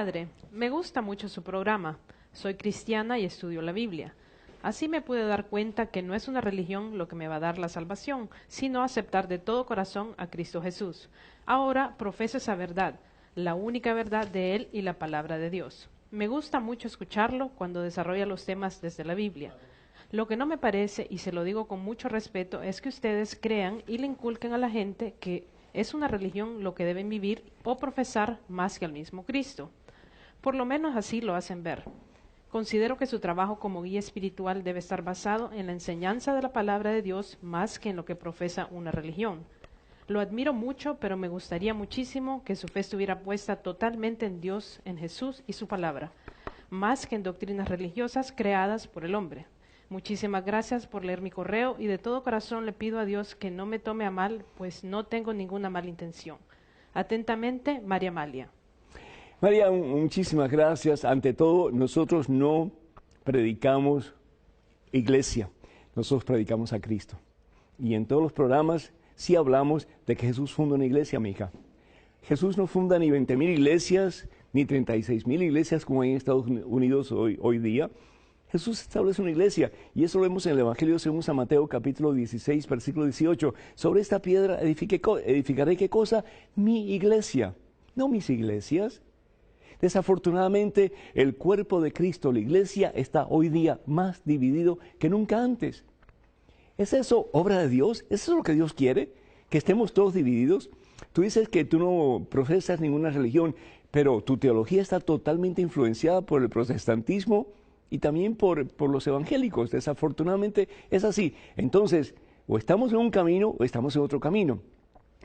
Padre, me gusta mucho su programa. Soy cristiana y estudio la Biblia. Así me pude dar cuenta que no es una religión lo que me va a dar la salvación, sino aceptar de todo corazón a Cristo Jesús. Ahora profeso esa verdad, la única verdad de Él y la palabra de Dios. Me gusta mucho escucharlo cuando desarrolla los temas desde la Biblia. Lo que no me parece, y se lo digo con mucho respeto, es que ustedes crean y le inculquen a la gente que es una religión lo que deben vivir o profesar más que al mismo Cristo. Por lo menos así lo hacen ver. Considero que su trabajo como guía espiritual debe estar basado en la enseñanza de la palabra de Dios más que en lo que profesa una religión. Lo admiro mucho, pero me gustaría muchísimo que su fe estuviera puesta totalmente en Dios, en Jesús y su palabra, más que en doctrinas religiosas creadas por el hombre. Muchísimas gracias por leer mi correo y de todo corazón le pido a Dios que no me tome a mal, pues no tengo ninguna mala intención. Atentamente, María Amalia. María, muchísimas gracias. Ante todo, nosotros no predicamos iglesia, nosotros predicamos a Cristo. Y en todos los programas sí hablamos de que Jesús funda una iglesia, mi hija. Jesús no funda ni 20,000 iglesias, ni 36,000 iglesias como hay en Estados Unidos hoy día. Jesús establece una iglesia, y eso lo vemos en el Evangelio según San Mateo, capítulo 16, versículo 18. Sobre esta piedra edificaré, ¿qué cosa? Mi iglesia, no mis iglesias. Desafortunadamente, el cuerpo de Cristo, la iglesia, está hoy día más dividido que nunca antes. ¿Es eso obra de Dios? ¿Es eso lo que Dios quiere? ¿Que estemos todos divididos? Tú dices que tú no profesas ninguna religión, pero tu teología está totalmente influenciada por el protestantismo y también por los evangélicos. Desafortunadamente es así. Entonces, o estamos en un camino o estamos en otro camino.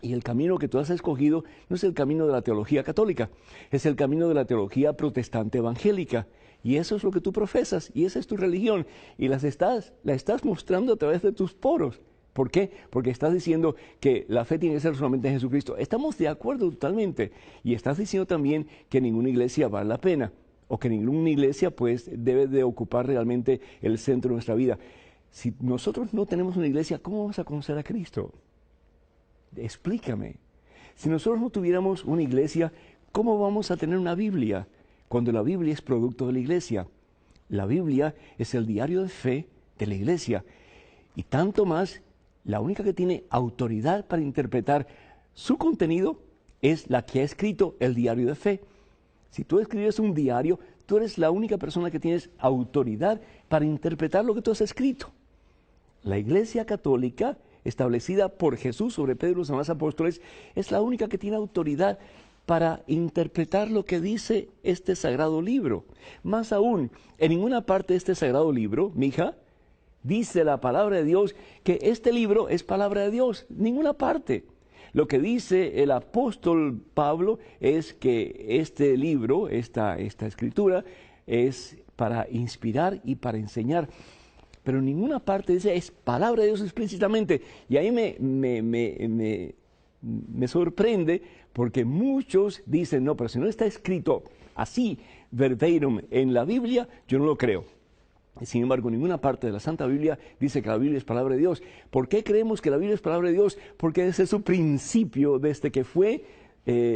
Y el camino que tú has escogido no es el camino de la teología católica, es el camino de la teología protestante evangélica. Y eso es lo que tú profesas, y esa es tu religión. Y la estás mostrando a través de tus poros. ¿Por qué? Porque estás diciendo que la fe tiene que ser solamente en Jesucristo. Estamos de acuerdo totalmente. Y estás diciendo también que ninguna iglesia vale la pena, o que ninguna iglesia pues debe de ocupar realmente el centro de nuestra vida. Si nosotros no tenemos una iglesia, ¿cómo vamos a conocer a Cristo? Explícame. Si nosotros no tuviéramos una iglesia, ¿cómo vamos a tener una Biblia? Cuando la Biblia es producto de la iglesia. La Biblia es el diario de fe de la iglesia. Y tanto más, la única que tiene autoridad para interpretar su contenido es la que ha escrito el diario de fe. Si tú escribes un diario, tú eres la única persona que tienes autoridad para interpretar lo que tú has escrito. La Iglesia Católica, establecida por Jesús sobre Pedro y los demás apóstoles, es la única que tiene autoridad para interpretar lo que dice este sagrado libro. Más aún, en ninguna parte de este sagrado libro, mija, dice la palabra de Dios que este libro es palabra de Dios. Ninguna parte. Lo que dice el apóstol Pablo es que este libro, esta escritura, es para inspirar y para enseñar. Pero en ninguna parte dice es palabra de Dios explícitamente. Y ahí me sorprende porque muchos dicen, no, pero si no está escrito así, verbatim, en la Biblia, yo no lo creo. Sin embargo, ninguna parte de la Santa Biblia dice que la Biblia es palabra de Dios. ¿Por qué creemos que la Biblia es palabra de Dios? Porque desde su principio, desde que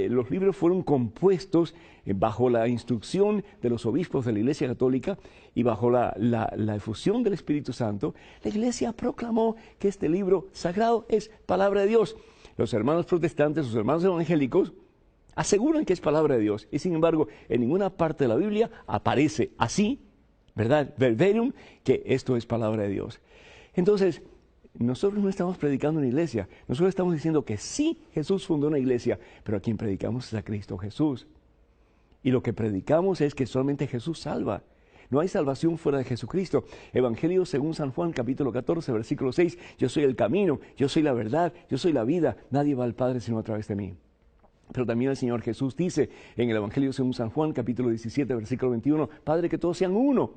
los libros fueron compuestos bajo la instrucción de los obispos de la Iglesia Católica y bajo la efusión del Espíritu Santo, la Iglesia proclamó que este libro sagrado es palabra de Dios. Los hermanos protestantes, los hermanos evangélicos, aseguran que es palabra de Dios y sin embargo en ninguna parte de la Biblia aparece así, ¿verdad? Verbatim, que esto es palabra de Dios. Entonces, nosotros no estamos predicando una iglesia, nosotros estamos diciendo que sí, Jesús fundó una iglesia, pero a quien predicamos es a Cristo Jesús. Y lo que predicamos es que solamente Jesús salva. No hay salvación fuera de Jesucristo. Evangelio según San Juan, capítulo 14, versículo 6. Yo soy el camino, yo soy la verdad, yo soy la vida. Nadie va al Padre sino a través de mí. Pero también el Señor Jesús dice en el Evangelio según San Juan, capítulo 17, versículo 21, Padre, que todos sean uno,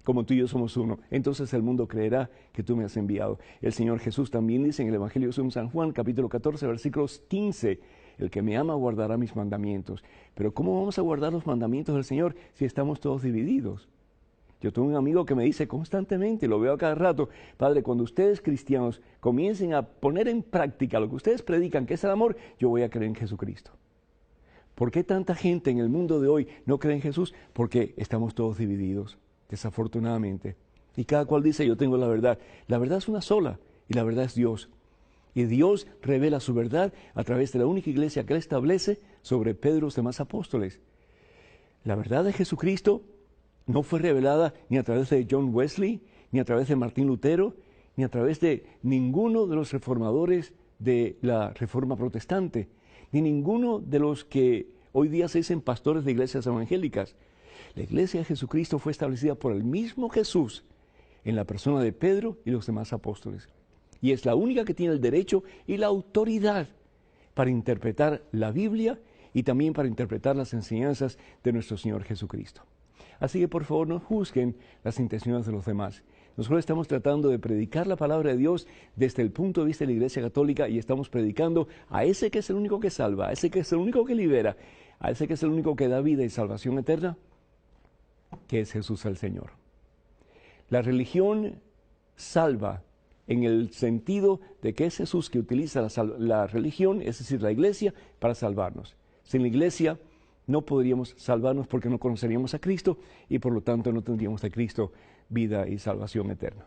como tú y yo somos uno. Entonces el mundo creerá que tú me has enviado. El Señor Jesús también dice en el Evangelio según San Juan, capítulo 14, versículos 15, el que me ama guardará mis mandamientos. Pero ¿cómo vamos a guardar los mandamientos del Señor si estamos todos divididos? Yo tengo un amigo que me dice constantemente, lo veo a cada rato, Padre, cuando ustedes cristianos comiencen a poner en práctica lo que ustedes predican, que es el amor, yo voy a creer en Jesucristo. ¿Por qué tanta gente en el mundo de hoy no cree en Jesús? Porque estamos todos divididos, desafortunadamente. Y cada cual dice, yo tengo la verdad. La verdad es una sola, y la verdad es Dios. Y Dios revela su verdad a través de la única iglesia que Él establece sobre Pedro y los demás apóstoles. La verdad de Jesucristo no fue revelada ni a través de John Wesley, ni a través de Martín Lutero, ni a través de ninguno de los reformadores de la Reforma Protestante, ni ninguno de los que hoy día se dicen pastores de iglesias evangélicas. La iglesia de Jesucristo fue establecida por el mismo Jesús en la persona de Pedro y los demás apóstoles. Y es la única que tiene el derecho y la autoridad para interpretar la Biblia y también para interpretar las enseñanzas de nuestro Señor Jesucristo. Así que por favor no juzguen las intenciones de los demás. Nosotros estamos tratando de predicar la palabra de Dios desde el punto de vista de la Iglesia Católica y estamos predicando a ese que es el único que salva, a ese que es el único que libera, a ese que es el único que da vida y salvación eterna, que es Jesús el Señor. La religión salva en el sentido de que es Jesús que utiliza la religión, es decir, la iglesia, para salvarnos. Sin la iglesia no podríamos salvarnos porque no conoceríamos a Cristo y por lo tanto no tendríamos de Cristo vida y salvación eterna.